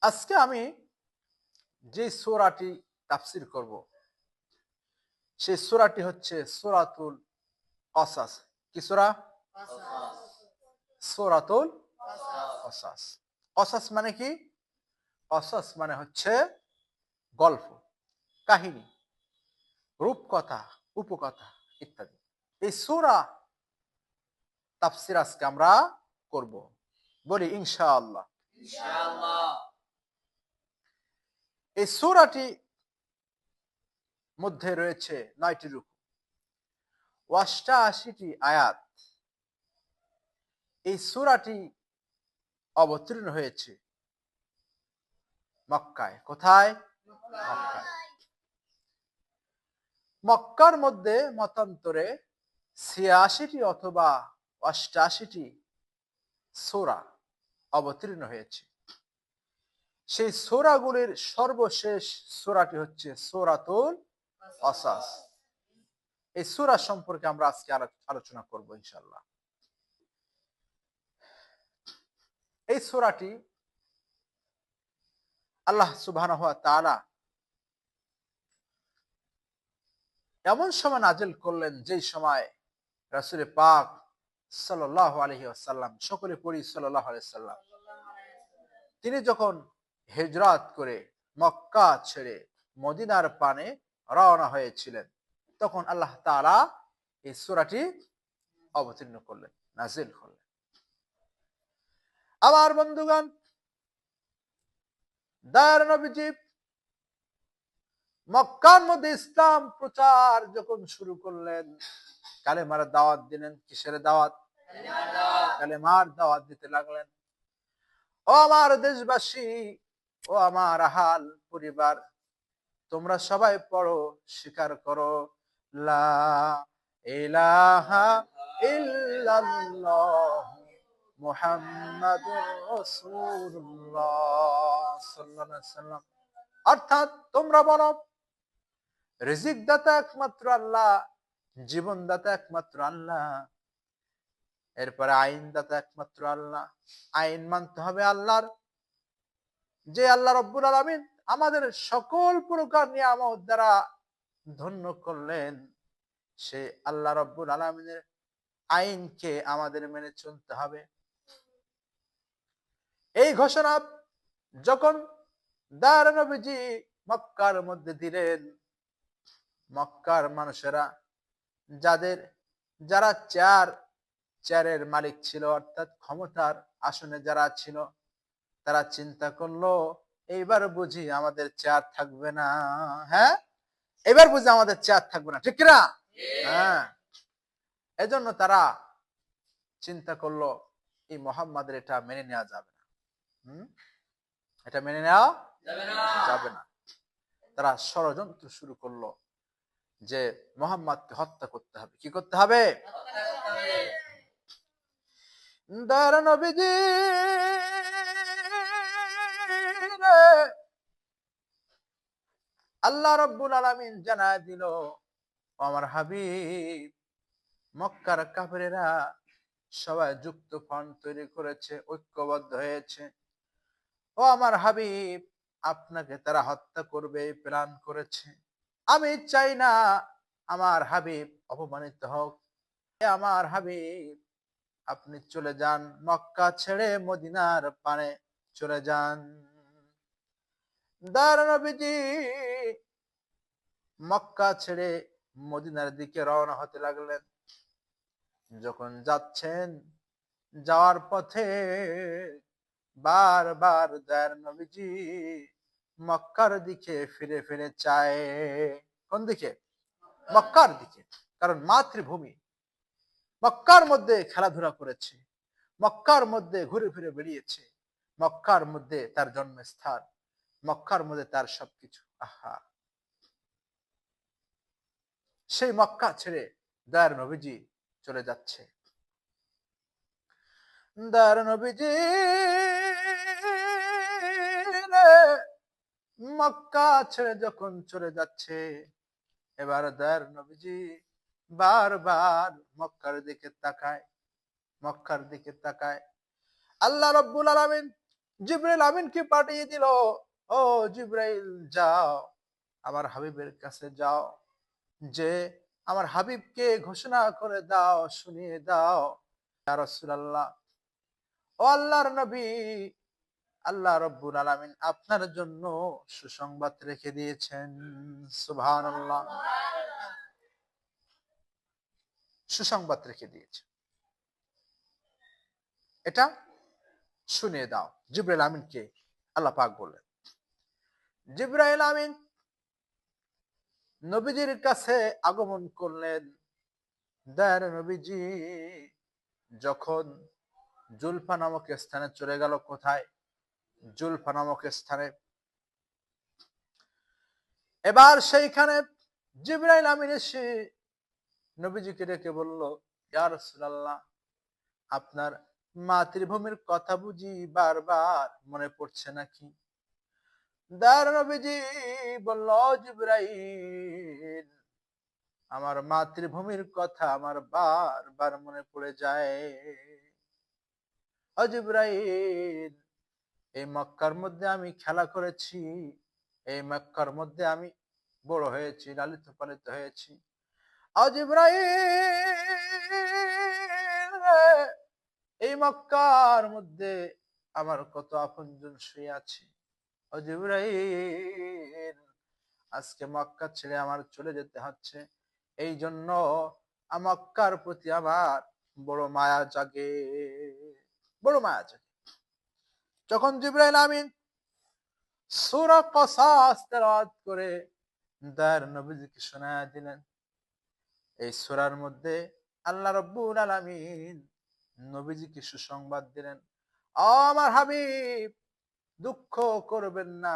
আজকে আমি যে সূরাটি তাফসীর করব সেই সূরাটি হচ্ছে সূরাতুল কসাস। কি সূরা? সূরাতুল কসাস। কসাস মানে কি? কসাস মানে হচ্ছে গল্প, কাহিনী, রূপকথা, উপকথা ইত্যাদি। এই সূরা তাফসীর আজকে আমরা করব। বলি ইনশাআল্লাহ। এই সূরাটি মধ্যে রয়েছে ৯টি রুকু, ৮৮টি আয়াত। এই সূরাটি অবতীর্ণ হয়েছে মক্কায়। কোথায়? মক্কায়। মক্কার মধ্যে মতান্তরে ৮৬টি অথবা ৮৮টি সূরা অবতীর্ণ হয়েছে। সেই সূরাগুলির সর্বশেষ সূরাটি হচ্ছে সূরাতুল কসাস। এই সূরা সম্পর্কে আমরা আজকে আলোচনা করব ইনশাআল্লাহ। এই সূরাটি আল্লাহ সুবহানাহু ওয়া তাআলা এমন সময় নাজিল করলেন যেই সময় রাসূল পাক সাল্লাল্লাহু আলাইহি ওয়াসাল্লাম, সকলে পড়ি সাল্লাল্লাহু আলাইহি ওয়াসাল্লাম, তিনি যখন হিজরত করে মক্কা ছেড়ে মদিনার পানে রওনা হয়েছিলেন, তখন আল্লাহ তাআলা এই সূরাটি অবতীর্ণ করলেন, নাজিল করলেন। আমার বন্ধুগণ, দয়ার নবীজি মক্কার মধ্যে ইসলাম প্রচার যখন শুরু করলেন, কালেমার দাওয়াত দিলেন। কিসের দাওয়াত? কালেমার দাওয়াত দিতে লাগলেন। ও আমার দেশবাসী, ও আমার আহাল পরিবার, তোমরা সবাই পড়ো, স্বীকার করো, লা ইলাহা ইল্লাল্লাহ মুহাম্মাদুর রাসূলুল্লাহ সাল্লাল্লাহু আলাইহি ওয়াসাল্লাম। অর্থাৎ তোমরা বলো, রিজিক দাতা একমাত্র আল্লাহ, জীবন দাতা একমাত্র আল্লাহ, এরপরে আইন দাতা একমাত্র আল্লাহ। আইন মানতে হবে আল্লাহর, যে আল্লাহ রব্বুল আলামিন আমাদের সকল প্রকার নিয়ামত দ্বারা ধন্য করলেন। সে আল্লাহ রব্বুল আলামিনের আইনকে আমাদের মেনে চলতে হবে। এই ঘোষণা যখন দয়ার নবীজি মক্কার মধ্যে দিলেন, মক্কার মানুষেরা যারা চেয়ারের মালিক ছিল, অর্থাৎ ক্ষমতার আসনে যারা ছিল, তারা চিন্তা করলো, এইবার বুঝি আমাদের চেয়ার থাকবে না। হ্যাঁ, এবার বুঝি আমাদের চেয়ার থাকবে না, ঠিক না? হ্যাঁ, এজন্য তারা চিন্তা করলো, এই মুহাম্মাদের এটা মেনে নেওয়া যাবে না। এটা মেনে নেওয়া যাবে না। তারা ষড়যন্ত্র শুরু করলো যে মুহাম্মাদকে হত্যা করতে হবে। কি করতে হবে? দয়ার নবীজি আল্লাহ রাব্বুল আলামিন জানায় দিল, আমার হাবিব, মক্কার কাফেরেরা সবাই যুক্ত ফ্রন্ট তৈরি করেছে, ঐক্যবদ্ধ হয়েছে। ও আমার হাবিব, আপনাকে তারা হত্যা করবে প্ল্যান করেছে। আমি চাই না আমার হাবিব অপমানিত হোক। আমার হাবিব, আপনি চলে যান, মক্কা ছেড়ে মদিনার পানে চলে যান। দয়ার নবীজি মক্কা ছেড়ে মদিনার দিকে রওনা হতে লাগলেন। যখন যাচ্ছেন, যাওয়ার পথে বারবার দয়ার নবীজি মক্কার দিকে ফিরে ফিরে চায়। কোন দিকে? মক্কার দিকে। কারণ মাতৃভূমি, মক্কার মধ্যে খেলাধুলা করেছে, মক্কার মধ্যে ঘুরে ফিরে বেরিয়েছে, মক্কার মধ্যে তার জন্মস্থান, মক্কার মধ্যে তার সবকিছু। আহা, সেই মক্কা ছেড়ে দয়ার নবীজি চলে যাচ্ছে। দয়ার নবীজি মক্কা ছেড়ে যখন চলে যাচ্ছে, এবার দয়ার নবীজি বারবার মক্কার দিকে তাকায়, মক্কার দিকে তাকায়। আল্লাহ রাব্বুল আলামিন জিবরাইল আমিনকে পাঠিয়ে দিল, ও জিবরাইল যাও আমার হাবিবের কাছে যাও, যে আমার হাবিবকে ঘোষণা করে দাও, শুনিয়ে দাও, ইয়া রাসূলুল্লাহ, ও আল্লাহর নবী, আল্লাহ রাব্বুল আলামিন আপনার জন্য সুসংবাদ রেখে দিয়েছেন। সুবহানাল্লাহ। সুসংবাদ রেখে দিয়েছে, এটা শুনিয়ে দাও। জিবরাইল আমিনকে আল্লাহ পাক বললেন। জিবরাইল আমিন নবীজির কাছে আগমন করলেন। দয়ার নবীজি যখন জুলফা নামক স্থানে চলে গেল, কোথায়? জুলফা নামক স্থানে। এবার সেইখানে জিবরাইল আমিন এসে নবীজিকে ডেকে বলল, ইয়া রাসূলুল্লাহ, আপনার মাতৃভূমির কথা বুঝি বারবার মনে পড়ছে নাকি? দয়ার নবীজি বলল, জিবরাইল, আমার মাতৃভূমির কথা আমার বারবার মনে পড়ে যায়। ও জিবরাইল, এই মক্কার মধ্যে আমি খেলা করেছি, এই মক্কার মধ্যে আমি বড় হয়েছি, লালিত পালিত হয়েছি। ও জিবরাইল, এই মক্কার মধ্যে আমার কত আপনজন শুয়ে আছে। ও জিবরাইল, আজকে মক্কা ছেড়ে আমার চলে যেতে হচ্ছে, এই জন্য মক্কার প্রতি আমার বড় মায়া জাগে, বড় মায়া জাগে। যখন জিবরাইল আমিন সূরা কসাস তেলাওয়াত করে দয়ার নবীজিকে শোনায়া দিলেন, এই সূরার মধ্যে আল্লাহ রাব্বুল আলামিন নবীজিকে সুসংবাদ দিলেন, ও আমার হাবিব, দুঃখ করবেন না,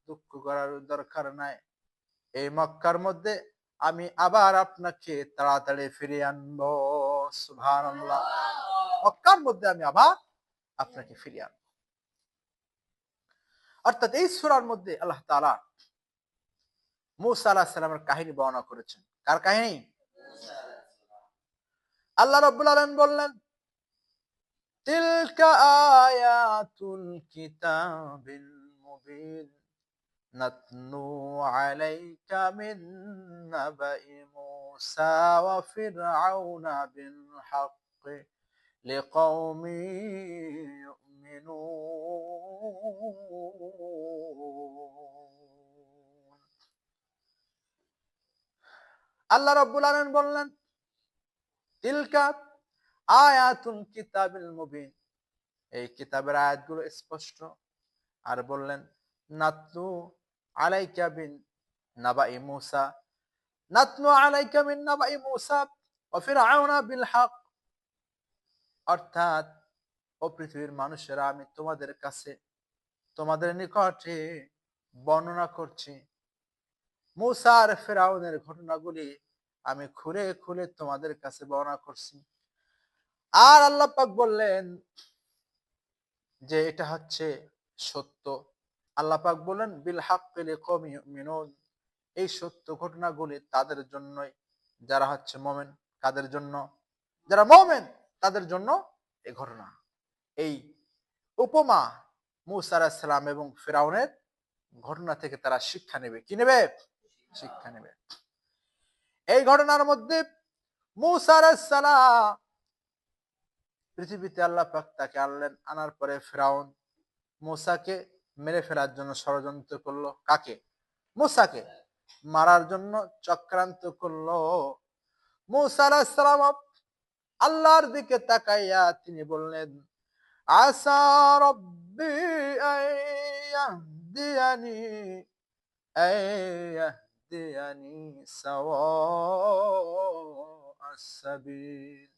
দুঃখ করার দরকার নাই। এই মক্কার মধ্যে আমি আবার আপনাকে তাড়াতাড়ি ফিরিয়ে আনবো। সুবহানাল্লাহ। মক্কার মধ্যে আমি আবার আপনাকে ফিরিয়ে আনবো। অর্থাৎ এই সূরার মধ্যে আল্লাহ তাআলা মূসা আলাইহিস সালামের কাহিনী বর্ণনা করেছেন। কার কাহিনী? আল্লাহ রাব্বুল আলামিন বললেন, তিলকা আয়াতুল কিতাবিল মুবিন নাতলু আলাইকা মিন নাবাই মূসা ওয়া ফিরআউনা বিল হাক্কি লিকাওমি ইউমিনুন। আল্লাহ রাব্বুল আলামিন বললেন, তিলকা আয়াতুল কিতাবিল মুবিন, এই কিতাবের আয়াতগুলো স্পষ্ট। আর বললেন, নাতলু আলাইকা বিন নাবাই মূসা, নাতলু আলাইকা মিন নাবাই মূসা ওয়া ফিরআউনা বিল হক, অর্থাৎ ও পৃথিবীর মানুষেরা, আমি তোমাদের কাছে, তোমাদের নিকটে বর্ণনা করছি মূসা আর ফিরআউনের ঘটনাগুলি, আমি খুলে খুলে তোমাদের কাছে বর্ণনা করছি। আর আল্লাহ পাক বললেন যে এটা হচ্ছে সত্য। আল্লাহ পাক বলেন, বিল হাক্কি লিকাওমি ইউমিনুন, এই সত্য ঘটনাগুলি তাদের জন্যই যারা হচ্ছে মুমিন। কাদের জন্য? যারা মুমিন তাদের জন্য এই ঘটনা। এই উপমা মূসা আলাইহিস সালাম এবং ফিরআউনের ঘটনা থেকে তারা শিক্ষা নেবে। কি নেবে? শিক্ষা নেবে। এই ঘটনার মধ্যে মূসা আলাইহিস সালাম পৃথিবীতে আল্লাহ পাক তাকে আনলেন। আনার পরে ফিরআউন মূসাকে মেরে ফেলার জন্য ষড়যন্ত্র করলো। কাকে? মূসাকে মারার জন্য চক্রান্ত করলো। মূসা আলাইহিস সালাম আল্লাহর দিকে তাকাইয়া তিনি বললেন, আসা রব্বি আইয়াহদিয়ানি আইয়াহদিয়ানি সাওয়াআস সাবিল।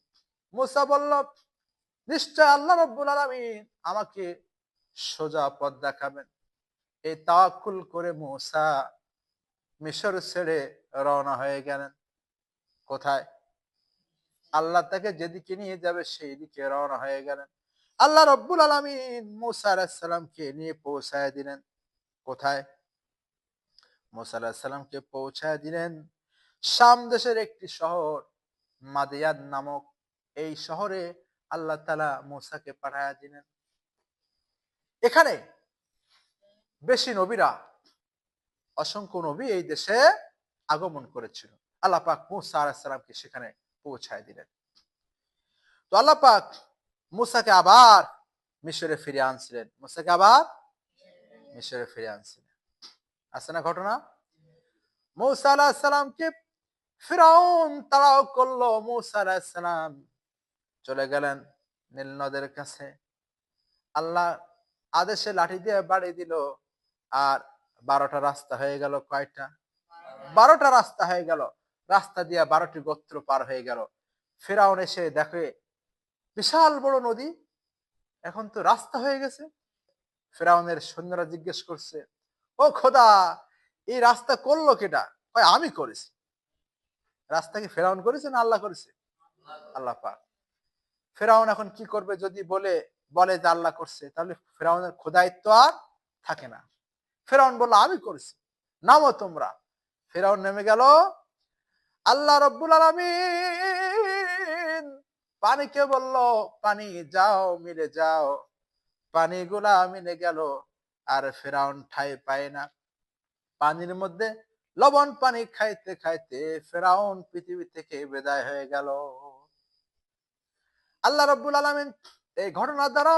মূসা বলল, নিশ্চয় আল্লাহ রাব্বুল আলামিন আমাকে সোজা পথ দেখাবেন। এই তাওয়াক্কুল করে মূসা মিশর ছেড়ে রওনা হয়ে গেলেন। কোথায়? আল্লাহ তাকে যেদিকে নিয়ে যাবে সেই দিকে রওনা হয়ে গেলেন। আল্লাহ রাব্বুল আলামিন মূসা আলাইহিস সালামকে নিয়ে পৌঁছায় দিলেন। কোথায়? মূসা আলাইহিস সালামকে পৌঁছায় দিলেন শাম দেশের একটি শহর মাদিয়ান নামক। এই শহরে আল্লাহ তাআলা মূসাকে পাঠায়া দিলেন। এখানে বেশি নবীরা, অসংখ্য নবী এই দেশে আগমন করেছিল। আল্লাহ পাক মুসা আলাইহিস সালামকে সেখানে পৌঁছায় দিলেন। তো আল্লাহ পাক মুসাকে আবার মিশরে ফিরে আনছিলেন, মুসাকে আবার মিশরে ফিরে আনছিলেন। আছে না ঘটনা? মুসা আলাইহিস সালামকে ফিরাউন তাড়াও করলো। মুসা আলাইহিস সালাম চলে গেলেন নীল নদের কাছে। আল্লাহ আদেশে লাঠি দিয়ে বাড়ি দিল, আর 12টা রাস্তা হয়ে গেল। কয়টা? 12টা রাস্তা হয়ে গেল। রাস্তা দিয়ে 12টি গোত্র পার হয়ে গেল। ফেরাউন এসে দেখে বিশাল বড় নদী, এখন তো রাস্তা হয়ে গেছে। ফেরাউনের সৈন্যরা জিজ্ঞেস করছে, ও খোদা, এই রাস্তা করলো কেডা? কয় আমি করেছি। রাস্তা কি ফেরাউন করেছে না আল্লাহ করেছে? আল্লাহ পাক। ফেরাউন এখন কি করবে? যদি বলে যে আল্লাহ করছে, তাহলে ফেরাউনের খোদায়িত্ব আর থাকে না। ফেরাউন বলল আমি করেছি, নামো তোমরা। ফেরাউন নেমে গেল। আল্লাহ রব্বুল আলামিন পানিকে বলল, পানি যাও, মিলে যাও। পানিগুলা মিলে গেল, আর ফেরাউন ঠাঁই পায় না। পানির মধ্যে লবণ পানি খাইতে খাইতে ফেরাউন পৃথিবী থেকে বিদায় হয়ে গেল। আল্লাহ রাব্বুল আলামিন এই ঘটনার দ্বারা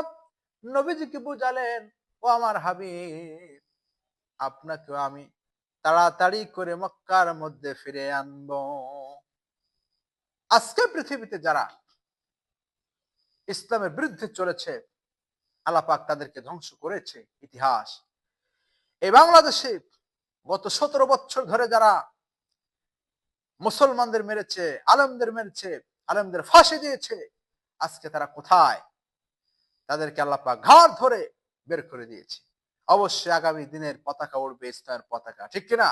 নবীজিকে বুঝালেন, ও আমার হাবিব, আপনাকেও আমি তাড়াতাড়ি করে মক্কার মধ্যে ফিরে আনবো। আজকে পৃথিবীতে যারা ইসলামের বিরুদ্ধে চলেছে, আল্লাহ পাক তাদেরকে ধ্বংস করেছে। ইতিহাস এই বাংলাদেশে গত 17 বছর ধরে যারা মুসলমানদের মেরেছে, আলেমদের মেরেছে, আলেমদের ফাঁসি দিয়েছে, আজকে তারা কোথায়? তাদেরকে আল্লাহ পাক ঘাড় ধরে বের করে দিয়েছে। অবশ্যই আগামী দিনের পতাকা উঠবে ইসলামের পতাকা, ঠিক কিনা?